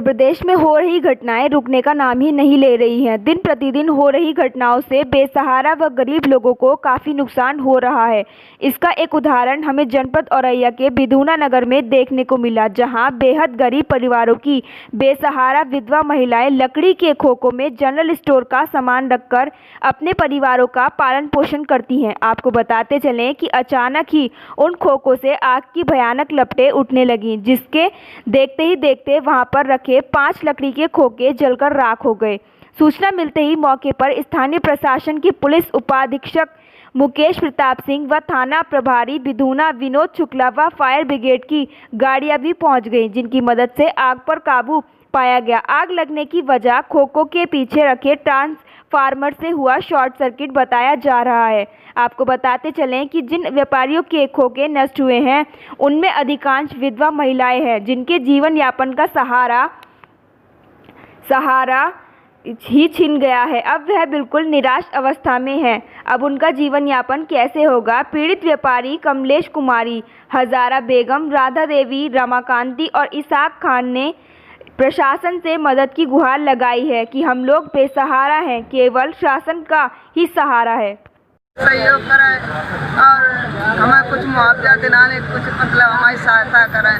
उत्तर प्रदेश में हो रही घटनाएं रुकने का नाम ही नहीं ले रही हैं। दिन प्रतिदिन हो रही घटनाओं से बेसहारा व गरीब लोगों को काफ़ी नुकसान हो रहा है। इसका एक उदाहरण हमें जनपद औरैया के बिधूना नगर में देखने को मिला, जहां बेहद गरीब परिवारों की बेसहारा विधवा महिलाएं लकड़ी के खोखों में जनरल स्टोर का सामान रखकर अपने परिवारों का पालन पोषण करती हैं। आपको बताते चलें कि अचानक ही उन खोखों से आग की भयानक लपटें उठने लगीं, जिसके देखते ही देखते वहां पर रखे 5 लकड़ी के खोखे जलकर राख हो गए। सूचना मिलते ही मौके पर स्थानीय प्रशासन की पुलिस उपाधीक्षक मुकेश प्रताप सिंह व थाना प्रभारी बिधूना विनोद शुक्ला व फायर ब्रिगेड की गाड़ियां भी पहुंच गईं, जिनकी मदद से आग पर काबू पाया गया। आग लगने की वजह खोखों के पीछे रखे ट्रांसफार्मर से हुआ शॉर्ट सर्किट बताया जा रहा है। आपको बताते चलें कि जिन व्यापारियों के खोखे नष्ट हुए हैं, उनमें अधिकांश विधवा महिलाएं हैं, जिनके जीवन यापन का सहारा ही छिन गया है। अब वह बिल्कुल निराश अवस्था में है। अब उनका जीवन यापन कैसे होगा? पीड़ित व्यापारी कमलेश कुमारी, हजारा बेगम, राधा देवी, रमाकांति और इसाक खान ने प्रशासन से मदद की गुहार लगाई है कि हम लोग बेसहारा हैं, केवल शासन का ही सहारा है। सहयोग करें और हमें कुछ मुआवजा दिलाने, कुछ मतलब हमारी सहायता करें।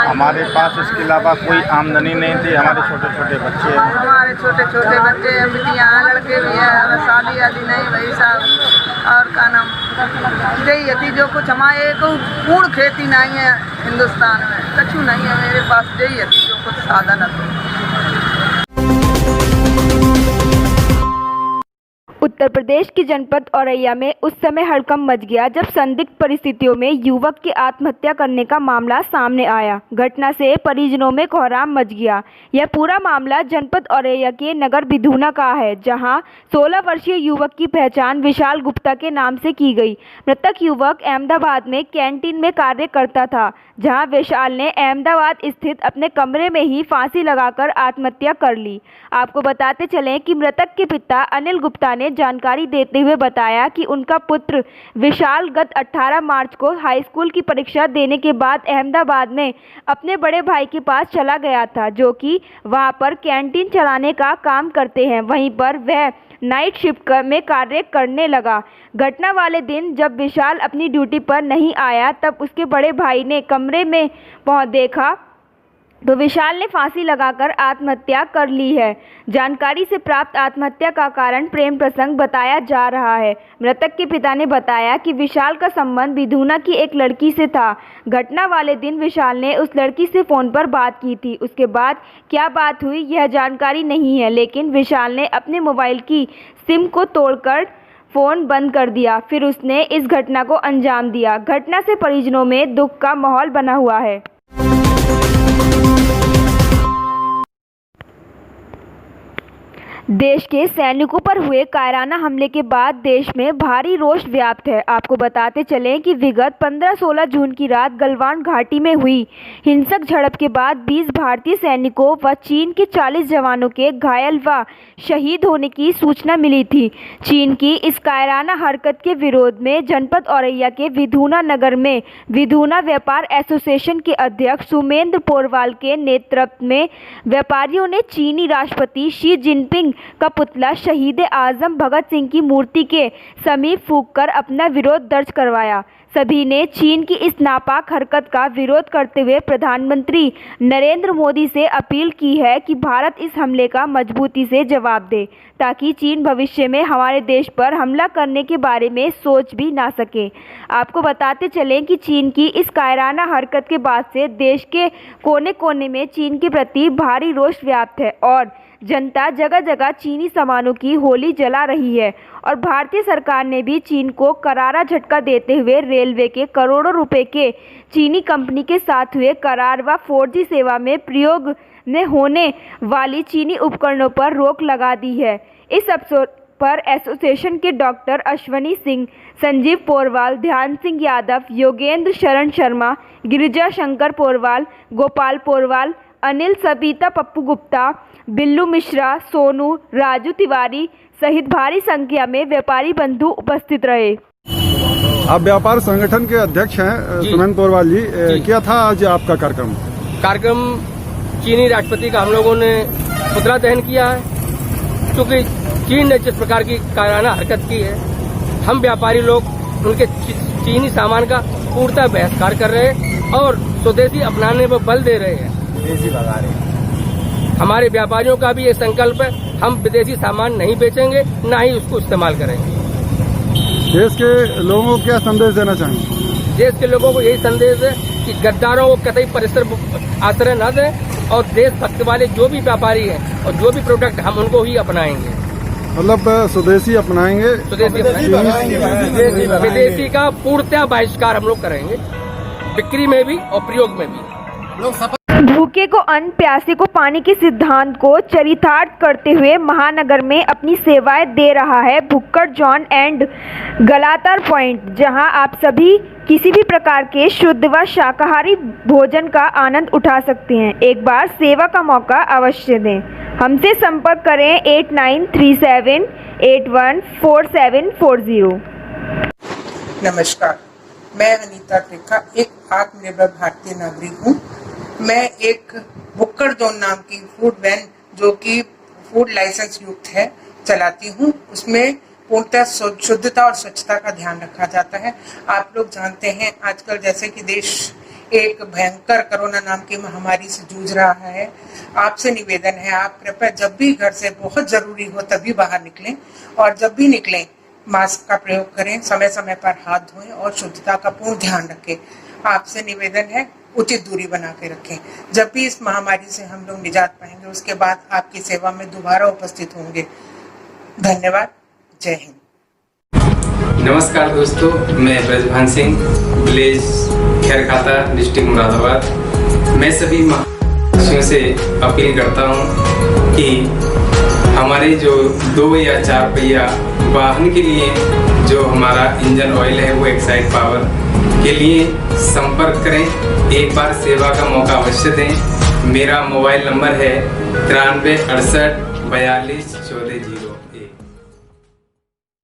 हमारे पास इसके अलावा कोई आमदनी नहीं थी। हमारे छोटे छोटे बच्चे हैं, बिटियाँ हैं, लड़के भी हैं, हमें शादी आदि नहीं भाई साहब। और का नाम यही थी, जो कुछ हमारे को पूर्ण खेती नहीं है हिंदुस्तान में, कछु नहीं है मेरे पास। यही थी जो कुछ साधन है। उत्तर प्रदेश की जनपद औरैया में उस समय हड़कंप मच गया जब संदिग्ध परिस्थितियों में युवक की आत्महत्या करने का मामला सामने आया। घटना से परिजनों में कोहराम मच गया। यह पूरा मामला जनपद औरैया के नगर बिधूना का है, जहां 16 वर्षीय युवक की पहचान विशाल गुप्ता के नाम से की गई। मृतक युवक अहमदाबाद में कैंटीन में कार्य करता था, जहां विशाल ने अहमदाबाद स्थित अपने कमरे में ही फांसी लगाकर आत्महत्या कर ली। आपको बताते चलें कि मृतक के पिता अनिल गुप्ता ने जानकारी देते हुए बताया कि उनका पुत्र विशाल गत 18 मार्च को हाई स्कूल की परीक्षा देने के बाद अहमदाबाद में अपने बड़े भाई के पास चला गया था, जो कि वहां पर कैंटीन चलाने का काम करते हैं। वहीं पर वह नाइट शिफ्ट में कार्य करने लगा। घटना वाले दिन जब विशाल अपनी ड्यूटी पर नहीं आया, तब उसके बड़े भाई ने कमरे में देखा तो विशाल ने फांसी लगाकर आत्महत्या कर ली है। जानकारी से प्राप्त आत्महत्या का कारण प्रेम प्रसंग बताया जा रहा है। मृतक के पिता ने बताया कि विशाल का संबंध बिधूना की एक लड़की से था। घटना वाले दिन विशाल ने उस लड़की से फ़ोन पर बात की थी। उसके बाद क्या बात हुई यह जानकारी नहीं है, लेकिन विशाल ने अपने मोबाइल की सिम को तोड़कर फ़ोन बंद कर दिया। फिर उसने इस घटना को अंजाम दिया। घटना से परिजनों में दुख का माहौल बना हुआ है। देश के सैनिकों पर हुए कायराना हमले के बाद देश में भारी रोष व्याप्त है। आपको बताते चलें कि विगत 15-16 जून की रात गलवान घाटी में हुई हिंसक झड़प के बाद 20 भारतीय सैनिकों व चीन के 40 जवानों के घायल व शहीद होने की सूचना मिली थी। चीन की इस कायराना हरकत के विरोध में जनपद औरैया के बिधूना नगर में बिधूना व्यापार एसोसिएशन के अध्यक्ष सुमेंद्र पोरवाल के नेतृत्व में व्यापारियों ने चीनी राष्ट्रपति शी जिनपिंग का पुतला शहीद आजम भगत सिंह की मूर्ति के समीप फूंककर अपना विरोध दर्ज करवाया। सभी ने चीन की इस नापाक हरकत का विरोध करते हुए प्रधानमंत्री नरेंद्र मोदी से अपील की है कि भारत इस हमले का मजबूती से जवाब दे, ताकि चीन भविष्य में हमारे देश पर हमला करने के बारे में सोच भी ना सके। आपको बताते चलें कि चीन की इस कायराना हरकत के बाद से देश के कोने कोने में चीन के प्रति भारी रोष व्याप्त है और जनता जगह जगह चीनी सामानों की होली जला रही है। और भारतीय सरकार ने भी चीन को करारा झटका देते हुए रेलवे के करोड़ों रुपए के चीनी कंपनी के साथ हुए करार व 4G सेवा में प्रयोग में होने वाली चीनी उपकरणों पर रोक लगा दी है। इस अवसर पर एसोसिएशन के डॉक्टर अश्वनी सिंह, संजीव पोरवाल, ध्यान सिंह यादव, योगेंद्र शरण शर्मा, गिरिजा शंकर पोरवाल, गोपाल पोरवाल, अनिल सबिता, पप्पू गुप्ता, बिल्लू मिश्रा, सोनू, राजू तिवारी सहित भारी संख्या में व्यापारी बंधु उपस्थित रहे। आप व्यापार संगठन के अध्यक्ष हैं सुमेंद्र पोरवाल जी, क्या था आज आपका कार्यक्रम? कार्यक्रम चीनी राष्ट्रपति का हम लोगों ने पुतला दहन किया है। क्योंकि चीन ने जिस प्रकार की कायराना हरकत की है, हम व्यापारी लोग उनके चीनी सामान का पूर्णतः बहिष्कार कर रहे हैं और स्वदेशी अपनाने पर बल दे रहे हैं, विदेशी भगा रहे हैं। हमारे व्यापारियों का भी ये संकल्प है, हम विदेशी सामान नहीं बेचेंगे, ना ही उसको इस्तेमाल करेंगे। देश के लोगों को क्या संदेश देना चाहेंगे? देश के लोगों को यही संदेश है कि गद्दारों को कतई परिसर आश्रय न दें और देशभक्त वाले जो भी व्यापारी हैं और जो भी प्रोडक्ट हम उनको ही अपनाएंगे। मतलब स्वदेशी अपनाएंगे, विदेशी का पूर्णतः बहिष्कार हम लोग करेंगे, बिक्री में भी और प्रयोग में भी। भूखे को अन्न, प्यासे को पानी के सिद्धांत को चरितार्थ करते हुए महानगर में अपनी सेवाएं दे रहा है भुक्कड़ जॉन एंड गलातर पॉइंट, जहां आप सभी किसी भी प्रकार के शुद्ध व शाकाहारी भोजन का आनंद उठा सकते हैं। एक बार सेवा का मौका अवश्य दें। हमसे संपर्क करें 8937814740। नमस्कार, मैं अनीता त्रिखा एक आत्मनिर्भर भारतीय नागरिक हूँ। मैं एक भुक्कड़ जोन नाम की फूड वैन, जो कि फूड लाइसेंस युक्त है, चलाती हूँ। उसमें पूर्णतः शुद्धता और स्वच्छता का ध्यान रखा जाता है। आप लोग जानते हैं आजकल जैसे कि देश एक भयंकर कोरोना नाम की महामारी से जूझ रहा है। आपसे निवेदन है, आप कृपया जब भी घर से बहुत जरूरी हो तभी बाहर निकलें और जब भी निकलें मास्क का प्रयोग करें, समय समय पर हाथ धोएं और शुद्धता का पूर्ण ध्यान रखें। आपसे निवेदन है, उचित दूरी बना के रखें। जब भी इस महामारी से हम लोग निजात पाएंगे, उसके बाद आपकी सेवा में दोबारा उपस्थित होंगे। धन्यवाद। जय हिंद। नमस्कार दोस्तों, मैं ब्रजभान सिंह, विलेज खैरखाता, डिस्ट्रिक्ट मुरादाबाद। मैं सभी महावासियों से अपील करता हूं कि हमारे जो 2 या 4 पहिया वाहन के लिए जो हमारा इंजन ऑयल है वो एक्साइड पावर के लिए संपर्क करें। एक बार सेवा का मौका अवश्य दें। मेरा मोबाइल नंबर है 93 68 42 14।